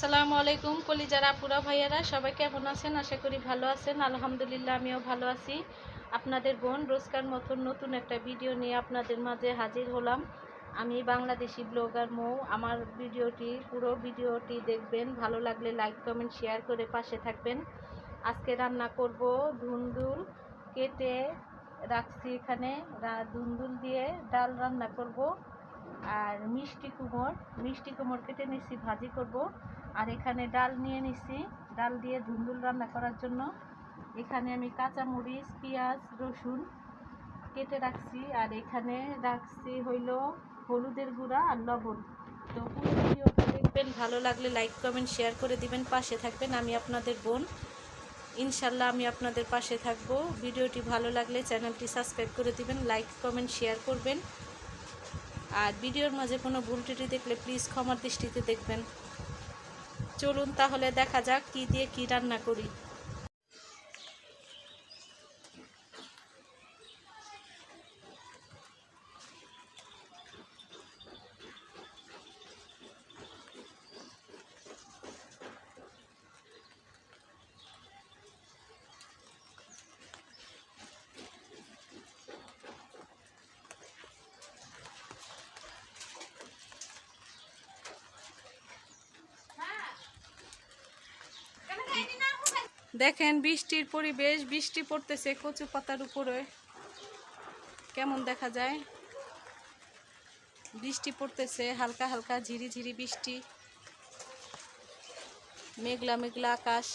আসসালামু আলাইকুম কলিজার আপুরা ভাইয়ারা, সবাই কেমন আছেন? আশা করি ভালো আছেন। আলহামদুলিল্লাহ আমিও ভালো আছি। আপনাদের বোন রোজকার মতন নতুন একটা ভিডিও নিয়ে আপনাদের মাঝে হাজির হলাম। আমি বাংলাদেশি ব্লগার মৌ। আমার পুরো ভিডিওটি দেখবেন, ভালো লাগলে লাইক কমেন্ট শেয়ার করে পাশে থাকবেন। আজকে রান্না করব ধুন্দুল কেটে রাখছি এখানে, ধুন্দুল দিয়ে ডাল রান্না করব। আর মিষ্টি কুমড় কেটে নিচ্ছি, ভাজি করব। আর এখানে ডাল নিয়ে নিচ্ছি, ডাল দিয়ে ধুন্দুল রান্না করার জন্য। এখানে আমি কাঁচামরিচ, পেঁয়াজ, রসুন কেটে রাখছি। আর এখানে রাখছি হইল হলুদের গুঁড়া আর লবণ। তো পুরো ভিডিওটা দেখবেন, ভালো লাগলে লাইক কমেন্ট শেয়ার করে দিবেন, পাশে থাকবেন। আমি আপনাদের বোন, ইনশাল্লাহ আমি আপনাদের পাশে থাকব। ভিডিওটি ভালো লাগলে চ্যানেলটি সাবস্ক্রাইব করে দিবেন, লাইক কমেন্ট শেয়ার করবেন। আর ভিডিওর মাঝে কোনো ভুল ত্রুটি দেখলে প্লিজ ক্ষমার দৃষ্টিতে দেখবেন। চলুন তাহলে দেখা যাক কি দিয়ে কি রান্না করি। দেখেন বৃষ্টির পরিবেশ, বৃষ্টি পড়তেছে কচু পাতার উপরে, কেমন দেখা যায়। বৃষ্টি পড়তেছে হালকা হালকা ঝিরিঝিরি বৃষ্টি, মেঘলা মেঘলা আকাশ।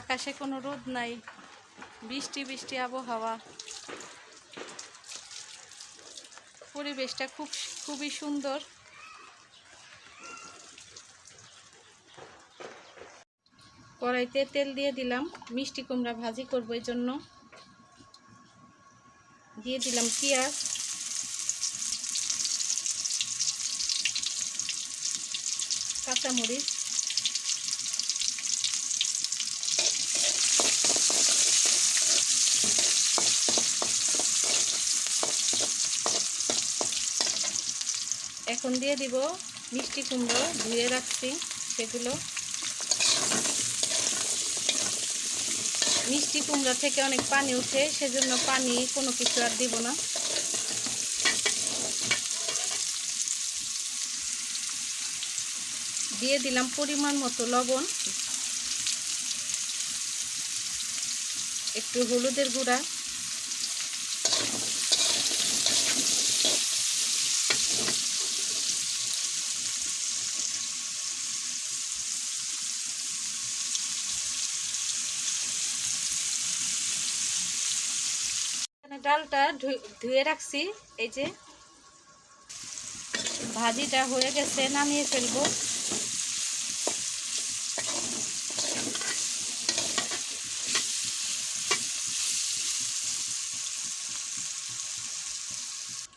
আকাশে কোনো রোদ নাই, বৃষ্টি বৃষ্টি আবহাওয়া। পরিবেশটা খুবই সুন্দর। কড়াইতে তেল দিয়ে দিলাম, মিষ্টি কুমড়া ভাজি করব, এই জন্য দিয়ে দিলাম পেঁয়াজ, কাঁচামরিচ, এখন দিয়ে দিব মিষ্টি কুমড়ো ধুয়ে রাখছি সেগুলো। মিষ্টি কুমড়া থেকে অনেক পানি উঠে, সেজন্য পানি কোনো কিছু আর দিব না। দিয়ে দিলাম পরিমাণ মতো লবণ, একটু হলুদের গুঁড়া, ডালটা ধুয়ে রাখছি। এই যে ভাজিটা হয়ে গেছে, নামিয়ে ফেলবো।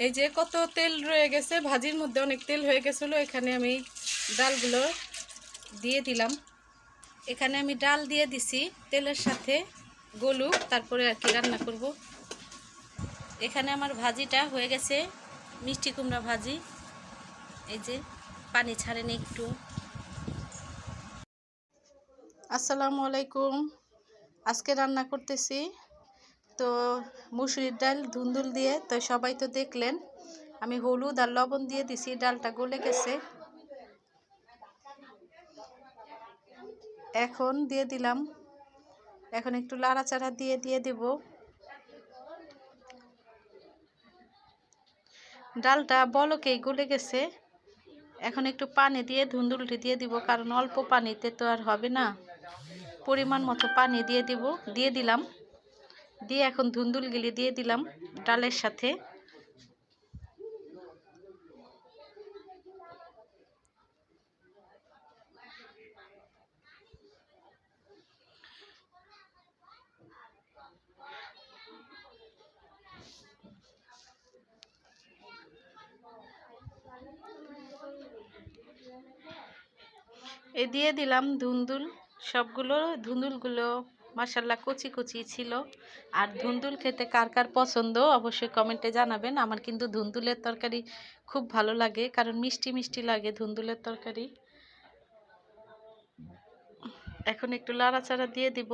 এই যে কত তেল রয়ে গেছে, ভাজির মধ্যে অনেক তেল হয়ে গেছিলো। এখানে আমি ডালগুলো দিয়ে দিলাম। এখানে আমি ডাল দিয়ে দিছি তেলের সাথে, গলুক তারপরে আর কি রান্না করব। এখানে আমার ভাজিটা হয়ে গেছে, মিষ্টি কুমড়া ভাজি। এই যে পানি ছাড়েনি একটু। আসসালামু আলাইকুম। আজকে রান্না করতেছি তো মুসুরির ডাল ধুন্দুল দিয়ে। তো সবাই তো দেখলেন, আমি হলুদ আর লবণ দিয়ে দিছি, ডালটা গলে গেছে। এখন দিয়ে দিলাম, এখন একটু লাড়াচাড়া দিয়ে দেব। ডালটা বলকেই গলে গেছে। এখন একটু পানি দিয়ে ধুন্দুলটি দিয়ে দিব, কারণ অল্প পানিতে তো আর হবে না। পরিমাণ মতো পানি দিয়ে দিলাম। দিয়ে এখন ধুন্দুলগুলি দিয়ে দিলাম ডালের সাথে। এ দিয়ে দিলাম ধুন্দুল, সবগুলো ধুন্দুলগুলো মাশাল্লাহ কচি কচি ছিল। আর ধুন্দুল খেতে কার কার পছন্দ অবশ্যই কমেন্টে জানাবেন। আমার কিন্তু ধুন্দুলের তরকারি খুব ভালো লাগে, কারণ মিষ্টি মিষ্টি লাগে ধুন্দুলের তরকারি। এখন একটু লাড়াচাড়া দিয়ে দিব।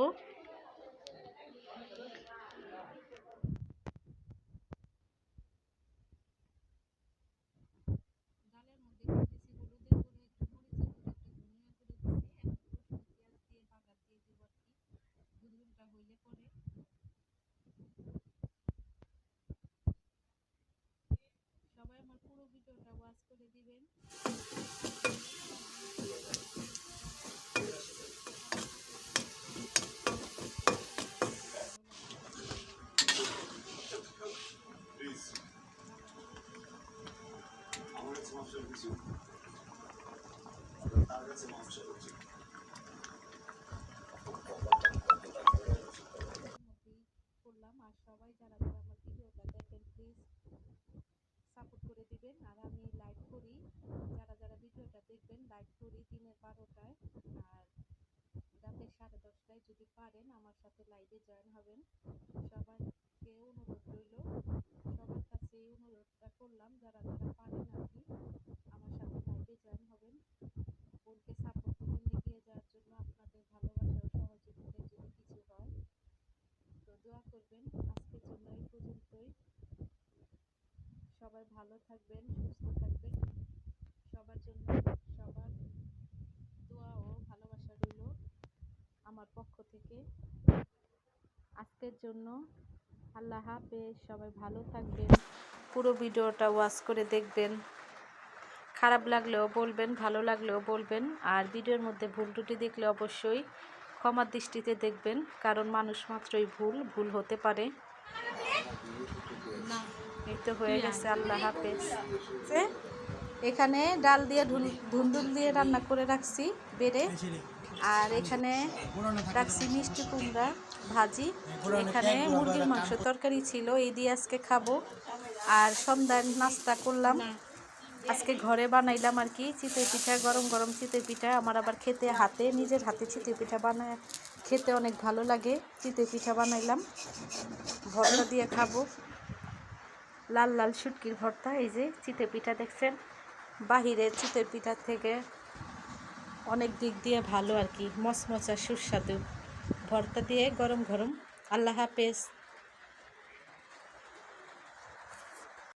সবাই আমার পুরো ভিডিওটা ওয়াচ করে দিবেন। করলাম, আর সবাই যারা যারা আমার ভিডিওটা দেখেন প্লিজ সাপোর্ট করে দিবেন। আর আমি লাইভ করি, যারা যারা ভিডিওটা দেখবেন লাইভ করি দিনের 12টায় আর রাতের 10:30টায়। যদি পারেন আমার সাথে লাইভে জয়েন হবেন। সবাইকে অনুরোধ রইল, সবার কাছে এই অনুরোধটা করলাম, যারা যারা পারেন আর কি আমার সাথে লাইভে জয়েন হবেন। বোনকে সাপোর্ট করবেন এগিয়ে যাওয়ার জন্য। আপনাদের ভালোবাসা ও সহযোগিতায় যদি কিছু হয় তো দোয়া করবেন। আজকের জন্য এই পর্যন্তই। সবাই ভালো থাকবেন, সুস্থ থাকবেন। সবার জন্য সবার দোয়া ও ভালোবাসা রইল আমার পক্ষ থেকে। আজকের জন্য আল্লাহ হাফেজ। সবাই ভালো থাকবেন, পুরো ভিডিওটা ওয়াচ করে দেখবেন। খারাপ লাগলেও বলবেন, ভালো লাগলেও বলবেন। আর ভিডিওর মধ্যে ভুল ত্রুটি দেখলে অবশ্যই ক্ষমার দৃষ্টিতে দেখবেন, কারণ মানুষ মাত্রই ভুল, ভুল হতে পারে। এই তো হয়ে গেছে। আল্লাহ হাফেজ। এখানে ডাল দিয়ে ধুন্দুল দিয়ে রান্না করে রাখছি বেড়ে, আর এখানে রাখছি মিষ্টি কুমড়া ভাজি, এখানে মুরগির মাংস তরকারি ছিল, এই দিয়ে আজকে খাবো। আর সন্ধ্যায় নাস্তা করলাম, আজকে ঘরে বানাইলাম আর কি চিতই পিঠা, গরম গরম চিতই পিঠা। আমার আবার খেতে নিজের হাতে চিতই পিঠা বানায় খেতে অনেক ভালো লাগে। চিতই পিঠা বানাইলাম, ভর্তা দিয়ে খাবো, লাল লাল শুটকির ভর্তা। এই যে চিতই পিঠা দেখছেন, বাহিরের চিতই পিঠার থেকে অনেক দিক দিয়ে ভালো আর কি, মচমচা সুস্বাদু। ভর্তা দিয়ে গরম গরম। আল্লাহ হাফেজ।